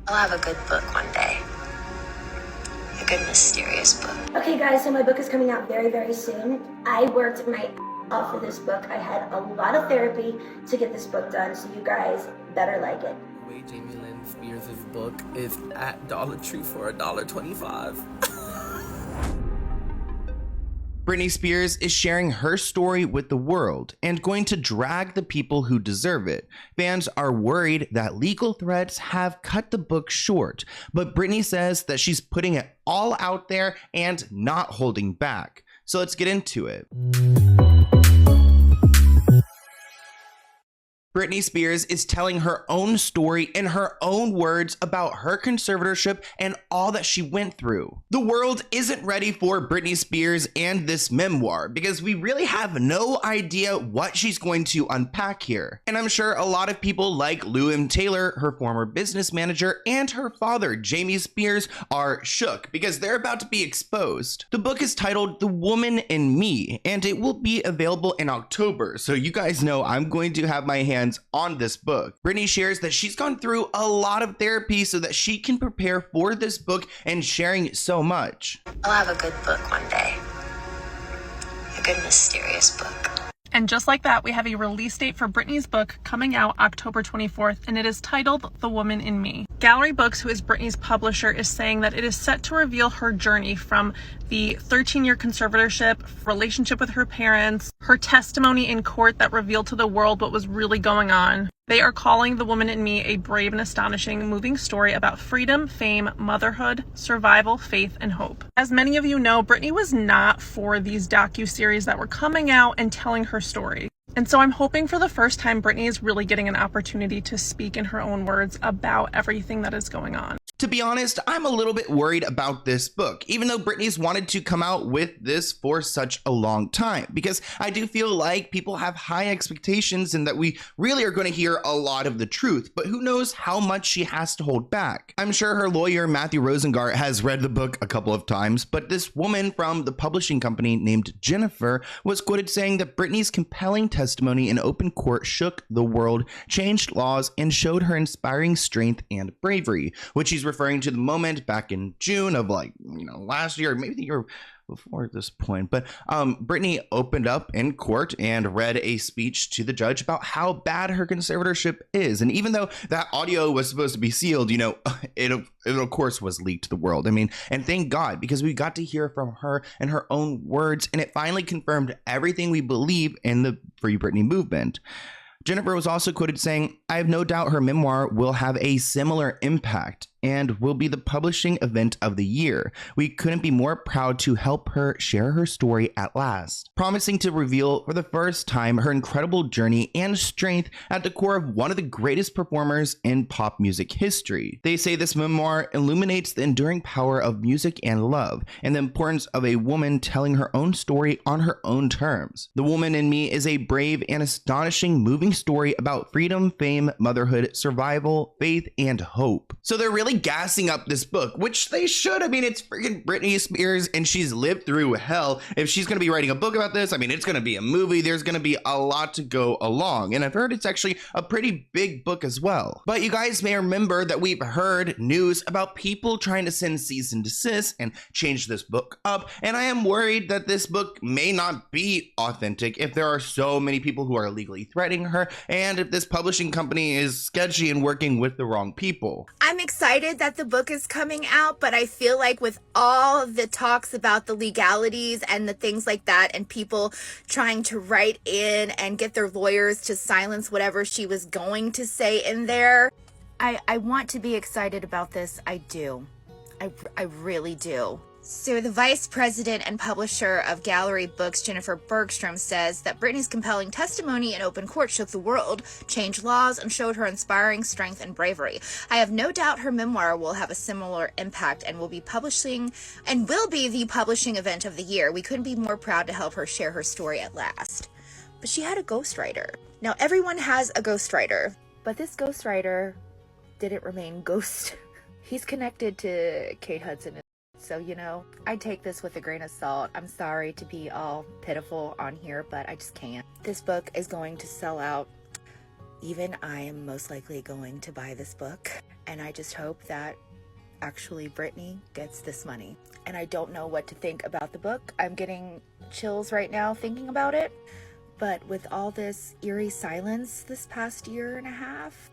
I'll have a good book one day. A good mysterious book. Okay guys, so my book is coming out very, very soon. I worked my off for this book. I had a lot of therapy to get this book done, so you guys better like it. The way Jamie Lynn Spears' book is at Dollar Tree for $1.25. Britney Spears is sharing her story with the world and going to drag the people who deserve it. Fans are worried that legal threats have cut the book short, but Britney says that she's putting it all out there and not holding back. So let's get into it. Britney Spears is telling her own story in her own words about her conservatorship and all that she went through. The world isn't ready for Britney Spears and this memoir because we really have no idea what she's going to unpack here. And I'm sure a lot of people like Lou M. Taylor, her former business manager, and her father, Jamie Spears, are shook because they're about to be exposed. The book is titled The Woman in Me, and it will be available in October, so you guys know I'm going to have my hands on this book. Britney shares that she's gone through a lot of therapy so that she can prepare for this book and sharing so much. I'll have a good book one day. A good mysterious book. And just like that, we have a release date for Britney's book coming out October 24th, and it is titled The Woman in Me. Gallery Books, who is Britney's publisher, is saying that it is set to reveal her journey from the 13-year conservatorship, relationship with her parents, her testimony in court that revealed to the world what was really going on. They are calling The Woman in Me a brave and astonishing, moving story about freedom, fame, motherhood, survival, faith, and hope. As many of you know, Britney was not for these docu-series that were coming out and telling her story. And so I'm hoping for the first time Britney is really getting an opportunity to speak in her own words about everything that is going on. To be honest, I'm a little bit worried about this book, even though Britney's wanted to come out with this for such a long time, because I do feel like people have high expectations and that we really are going to hear a lot of the truth, but who knows how much she has to hold back. I'm sure her lawyer, Matthew Rosengart, has read the book a couple of times, but this woman from the publishing company named Jennifer was quoted saying that Britney's compelling testimony in open court shook the world, changed laws, and showed her inspiring strength and bravery, which she's referring to the moment back in June of last year, maybe the year before at this point. But Britney opened up in court and read a speech to the judge about how bad her conservatorship is. And even though that audio was supposed to be sealed, it of course was leaked to the world. I mean, and thank God, because we got to hear from her in her own words, and it finally confirmed everything we believe in the Free Britney movement. Jennifer was also quoted saying, "I have no doubt her memoir will have a similar impact and will be the publishing event of the year. We couldn't be more proud to help her share her story at last," promising to reveal for the first time her incredible journey and strength at the core of one of the greatest performers in pop music history. They say this memoir illuminates the enduring power of music and love, and the importance of a woman telling her own story on her own terms. The Woman in Me is a brave and astonishing moving story about freedom, fame, motherhood, survival, faith, and hope. So they're really gassing up this book, which they should. I mean, it's freaking Britney Spears and she's lived through hell. If she's going to be writing a book about this, I mean, it's going to be a movie. There's going to be a lot to go along. And I've heard it's actually a pretty big book as well. But you guys may remember that we've heard news about people trying to send cease and desist and change this book up. And I am worried that this book may not be authentic if there are so many people who are illegally threatening her, and if this publishing company is sketchy and working with the wrong people. I'm excited that the book is coming out, but I feel like with all of the talks about the legalities and the things like that, and people trying to write in and get their lawyers to silence whatever she was going to say in there, I want to be excited about this. I do. I really do. So the vice president and publisher of Gallery Books, Jennifer Bergstrom, says that Britney's compelling testimony in open court shook the world, changed laws, and showed her inspiring strength and bravery. I have no doubt her memoir will have a similar impact and will be the publishing event of the year. We couldn't be more proud to help her share her story at last. But she had a ghostwriter. Now everyone has a ghostwriter, but this ghostwriter didn't remain ghost. He's connected to Kate Hudson. So, I take this with a grain of salt. I'm sorry to be all pitiful on here, but I just can't. This book is going to sell out. Even I am most likely going to buy this book. And I just hope that actually Britney gets this money. And I don't know what to think about the book. I'm getting chills right now thinking about it. But with all this eerie silence this past year and a half,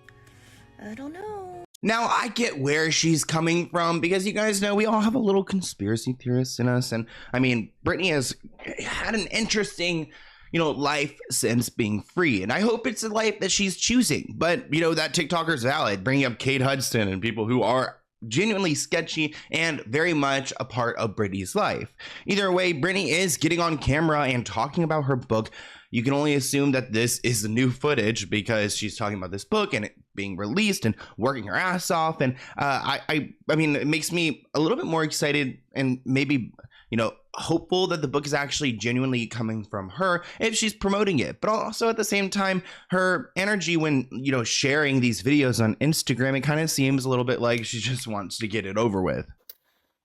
I don't know. Now, I get where she's coming from because you guys know we all have a little conspiracy theorist in us. And I mean, Britney has had an interesting, life since being free. And I hope it's a life that she's choosing. But, that TikToker's valid, bringing up Kate Hudson and people who are genuinely sketchy and very much a part of Britney's life. Either way, Britney is getting on camera and talking about her book. You can only assume that this is the new footage because she's talking about this book and it being released and working her ass off. And I mean, it makes me a little bit more excited and maybe, hopeful that the book is actually genuinely coming from her if she's promoting it. But also at the same time, her energy when, sharing these videos on Instagram, it kind of seems a little bit like she just wants to get it over with.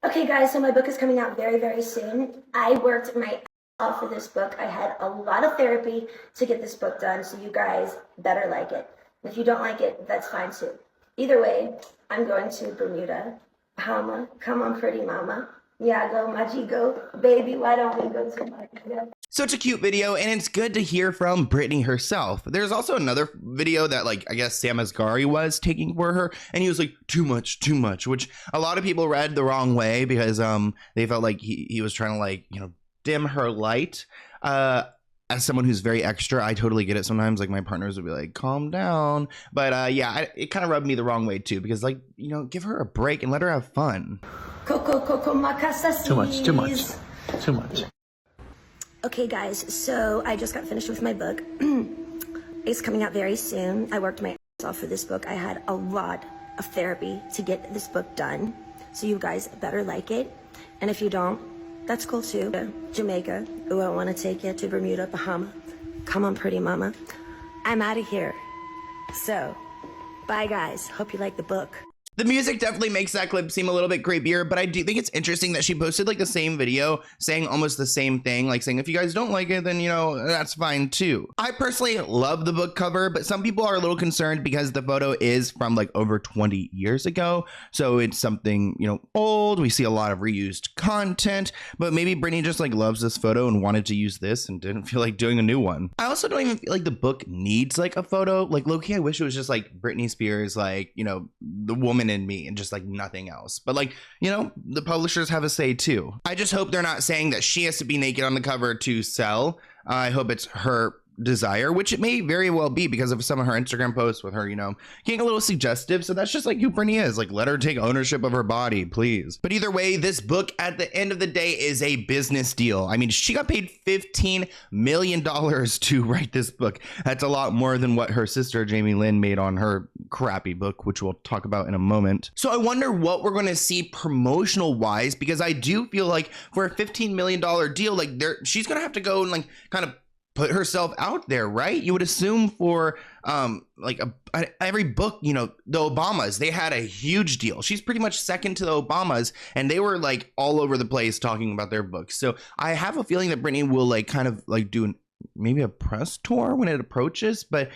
Okay guys, so my book is coming out very, very soon. I worked my off of this book. I had a lot of therapy to get this book done, so you guys better like it. If you don't like it, that's fine too. Either way, I'm going to Bermuda. Bahama, come on pretty mama. Yeah, go Majigo. Baby, why don't we go to Majigo? Such a cute video, and it's good to hear from Britney herself. There's also another video that, I guess Sam Asghari was taking for her, and he was like, too much, which a lot of people read the wrong way because they felt like he was trying to, dim her light. As someone who's very extra, I totally get it sometimes. Like, my partners would be like, calm down. But it kind of rubbed me the wrong way too, because give her a break and let her have fun. Too much. Okay guys, so I just got finished with my book. It's coming out very soon. I worked my ass off for this book. I had a lot of therapy to get this book done. So you guys better like it. And if you don't, that's cool too. Jamaica, ooh, I want to take you to Bermuda, Bahama. Come on, pretty mama. I'm out of here. So, bye guys. Hope you like the book. The music definitely makes that clip seem a little bit creepier, but I do think it's interesting that she posted the same video saying almost the same thing, saying if you guys don't like it, then that's fine too. I personally love the book cover, but some people are a little concerned because the photo is from over 20 years ago. So it's something, old. We see a lot of reused content, but maybe Britney just loves this photo and wanted to use this and didn't feel like doing a new one. I also don't even feel like the book needs a photo. Low-key, I wish it was just Britney Spears, the woman in me and just nothing else. But the publishers have a say too. I just hope they're not saying that she has to be naked on the cover to sell. I hope it's her desire, which it may very well be because of some of her Instagram posts with her, getting a little suggestive. So that's just who Britney is. Let her take ownership of her body, please. But either way, this book at the end of the day is a business deal. I mean, she got paid $15 million to write this book. That's a lot more than what her sister Jamie Lynn made on her crappy book, which we'll talk about in a moment. So I wonder what we're going to see promotional wise, because I do feel like for a $15 million deal, she's going to have to go and kind of put herself out there, right? You would assume for every book, the Obamas, they had a huge deal. She's pretty much second to the Obamas, and they were all over the place talking about their books. So I have a feeling that Britney will kind of do maybe a press tour when it approaches, but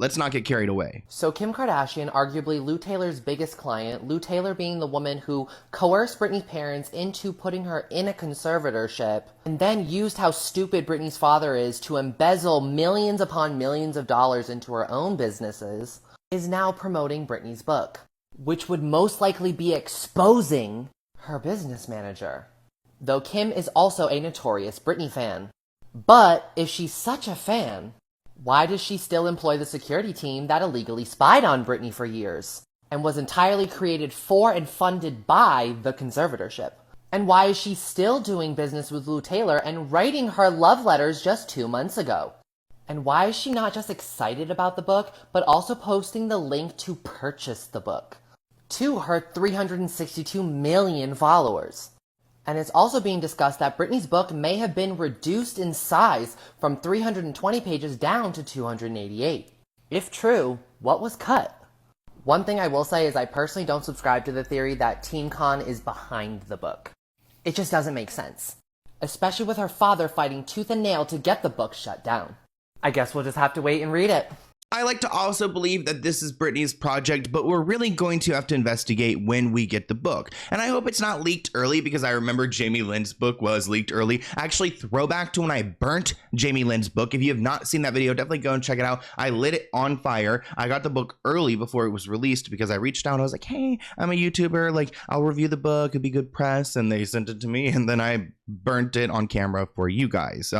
let's not get carried away. So Kim Kardashian, arguably Lou Taylor's biggest client, Lou Taylor being the woman who coerced Britney's parents into putting her in a conservatorship, and then used how stupid Britney's father is to embezzle millions upon millions of dollars into her own businesses, is now promoting Britney's book, which would most likely be exposing her business manager. Though Kim is also a notorious Britney fan. But if she's such a fan, why does she still employ the security team that illegally spied on Britney for years and was entirely created for and funded by the conservatorship? And why is she still doing business with Lou Taylor and writing her love letters just 2 months ago? And why is she not just excited about the book, but also posting the link to purchase the book to her 362 million followers? And it's also being discussed that Britney's book may have been reduced in size from 320 pages down to 288. If true, what was cut? One thing I will say is I personally don't subscribe to the theory that TeenCon is behind the book. It just doesn't make sense. Especially with her father fighting tooth and nail to get the book shut down. I guess we'll just have to wait and read it. I like to also believe that this is Britney's project, but we're really going to have to investigate when we get the book. And I hope it's not leaked early, because I remember Jamie Lynn's book was leaked early. Actually, throwback to when I burnt Jamie Lynn's book. If you have not seen that video, definitely go and check it out. I lit it on fire. I got the book early before it was released because I reached out. I was like, hey, I'm a YouTuber. Like, I'll review the book. It'd be good press. And they sent it to me, and then I burnt it on camera for you guys.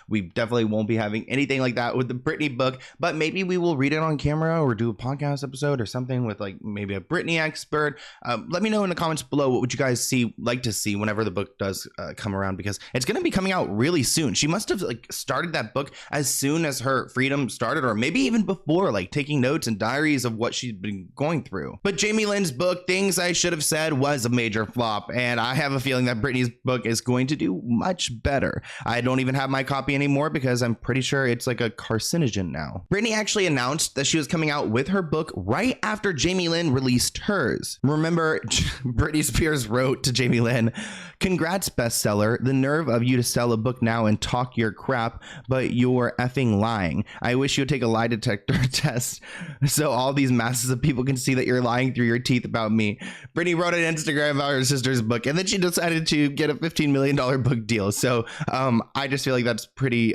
We definitely won't be having anything like that with the Britney book, but maybe we will read it on camera or do a podcast episode or something with like maybe a Britney expert. Let me know in the comments below, what would you guys like to see whenever the book does come around, because it's going to be coming out really soon. She must have like started that book as soon as her freedom started, or maybe even before, like taking notes and diaries of what she's been going through. But Jamie Lynn's book, Things I Should Have Said, was a major flop, and I have a feeling that Britney's book is going to do much better. I don't even have my copy anymore because I'm pretty sure it's like a carcinogen now. Britney actually announced that she was coming out with her book right after Jamie Lynn released hers. Remember, Britney Spears wrote to Jamie Lynn, "Congrats, bestseller. The nerve of you to sell a book now and talk your crap, but you're effing lying. I wish you would take a lie detector test so all these masses of people can see that you're lying through your teeth about me." Britney wrote on Instagram about her sister's book, and then she decided to get a $15 million book deal. So I just feel like that's pretty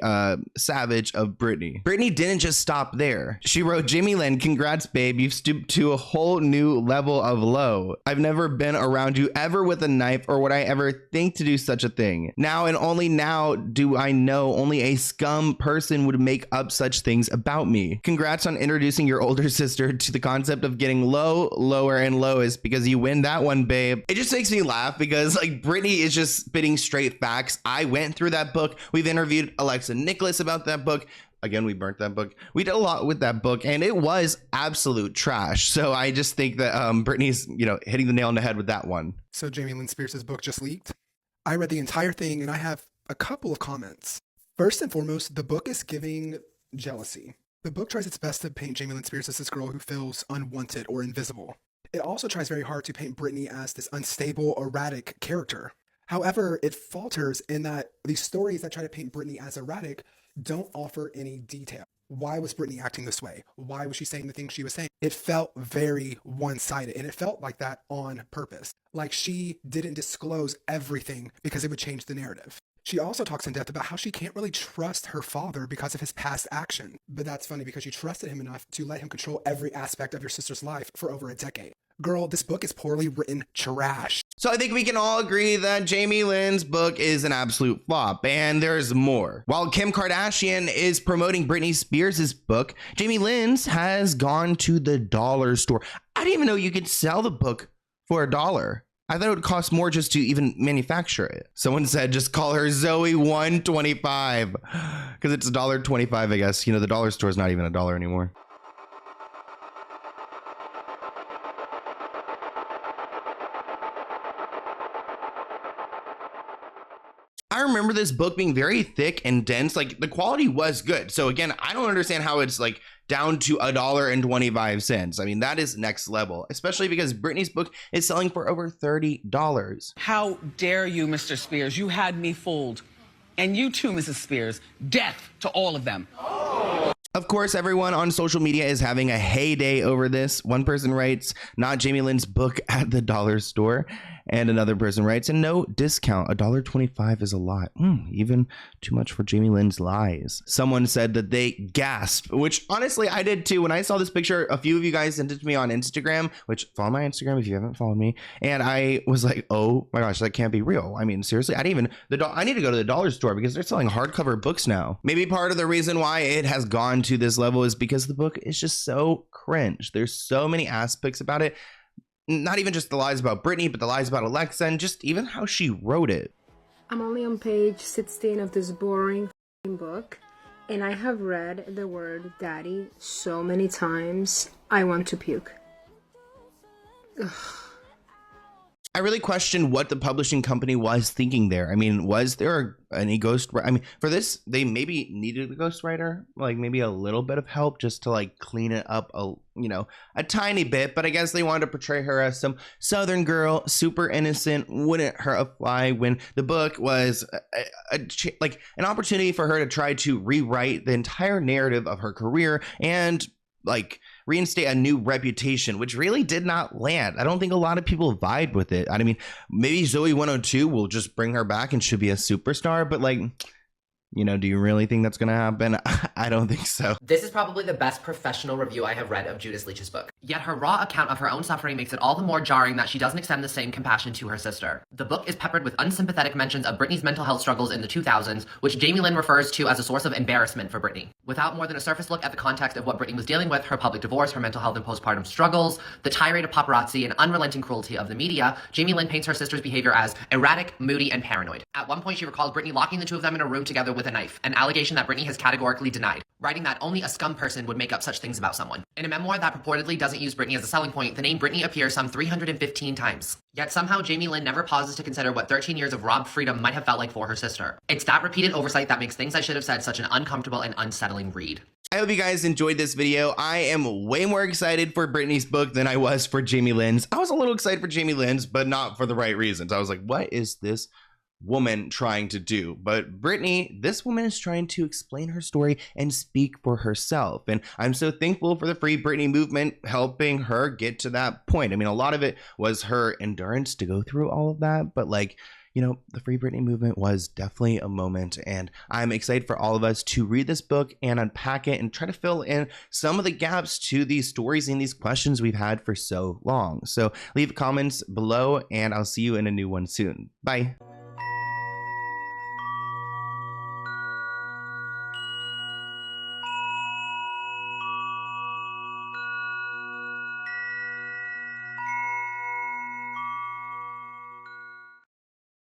savage of Britney. Britney didn't just stop there. She wrote, "Jamie Lynn, congrats, babe. You've stooped to a whole new level of low. I've never been around you ever with a knife, or would I ever think to do such a thing. Now and only now do I know only a scum person would make up such things about me. Congrats on introducing your older sister to the concept of getting low, lower, and lowest, because you win that one, babe." It just makes me laugh because like Britney is just spitting straight facts. I went through that book. We've interviewed Alexa Nicholas about that book. Again, we burnt that book. We did a lot with that book, and it was absolute trash. So I just think that Britney's, hitting the nail on the head with that one. So Jamie Lynn Spears' book just leaked. I read the entire thing, and I have a couple of comments. First and foremost, the book is giving jealousy. The book tries its best to paint Jamie Lynn Spears as this girl who feels unwanted or invisible. It also tries very hard to paint Britney as this unstable, erratic character. However, it falters in that these stories that try to paint Britney as erratic don't offer any detail. Why was Britney acting this way? Why was she saying the things she was saying? It felt very one-sided, and it felt like that on purpose. Like she didn't disclose everything because it would change the narrative. She also talks in depth about how she can't really trust her father because of his past action. But that's funny because you trusted him enough to let him control every aspect of your sister's life for over a decade. Girl, this book is poorly written trash. So I think we can all agree that Jamie Lynn's book is an absolute flop, and there's more. While Kim Kardashian is promoting Britney Spears' book, Jamie Lynn's has gone to the dollar store. I didn't even know you could sell the book for $1. I thought it would cost more just to even manufacture it. Someone said just call her Zoe 125 because it's $1.25, I guess. The dollar store is not even $1 anymore. I remember this book being very thick and dense. Like the quality was good. So again, I don't understand how it's like down to $1.25. I mean, that is next level, especially because Britney's book is selling for over $30. How dare you, Mr. Spears? You had me fooled. And you too, Mrs. Spears. Death to all of them. Of course, everyone on social media is having a heyday over this. One person writes, "Not Jamie Lynn's book at the dollar store." And another person writes, "And no discount. $1.25 is a lot. Even too much for Jamie Lynn's lies." Someone said that they gasped, which honestly I did too. When I saw this picture, a few of you guys sent it to me on Instagram, which follow my Instagram if you haven't followed me. And I was like, oh my gosh, that can't be real. I mean, seriously, I need to go to the dollar store because they're selling hardcover books now. Maybe part of the reason why it has gone to this level is because the book is just so cringe. There's so many aspects about it. Not even just the lies about Britney, but the lies about Alexa and just even how she wrote it. I'm only on page 16 of this boring book, and I have read the word daddy so many times, I want to puke. Ugh. I really question what the publishing company was thinking there. I mean, was there any ghost? I mean, for this, they maybe needed a ghostwriter, like maybe a little bit of help just to like clean it up a tiny bit. But I guess they wanted to portray her as some Southern girl, super innocent, wouldn't hurt a fly, when the book was like an opportunity for her to try to rewrite the entire narrative of her career and like reinstate a new reputation, which really did not land. I don't think a lot of people vibe with it. I mean, maybe Zoe 102 will just bring her back and she'll be a superstar, but like, you know, do you really think that's gonna happen? I don't think so. This is probably the best professional review I have read of Judas Leach's book. Yet her raw account of her own suffering makes it all the more jarring that she doesn't extend the same compassion to her sister. The book is peppered with unsympathetic mentions of Britney's mental health struggles in the 2000s, which Jamie Lynn refers to as a source of embarrassment for Britney. Without more than a surface look at the context of what Britney was dealing with, her public divorce, her mental health and postpartum struggles, the tirade of paparazzi, and unrelenting cruelty of the media, Jamie Lynn paints her sister's behavior as erratic, moody, and paranoid. At one point, she recalls Britney locking the two of them in a room together with a knife, an allegation that Britney has categorically denied, writing that only a scum person would make up such things about someone. In a memoir that purportedly doesn't use Britney as a selling point, the name Britney appears some 315 times. Yet somehow Jamie Lynn never pauses to consider what 13 years of robbed freedom might have felt like for her sister. It's that repeated oversight that makes Things I Should Have Said such an uncomfortable and unsettling read. I hope you guys enjoyed this video. I am way more excited for Britney's book than I was for Jamie Lynn's. I was a little excited for Jamie Lynn's, but not for the right reasons. I was like, what is this woman trying to do? But Britney, this woman is trying to explain her story and speak for herself. And I'm so thankful for the Free Britney movement helping her get to that point. I mean, a lot of it was her endurance to go through all of that, but like, you know, the Free Britney movement was definitely a moment, and I'm excited for all of us to read this book and unpack it and try to fill in some of the gaps to these stories and these questions we've had for so long. So leave comments below, and I'll see you in a new one soon. Bye.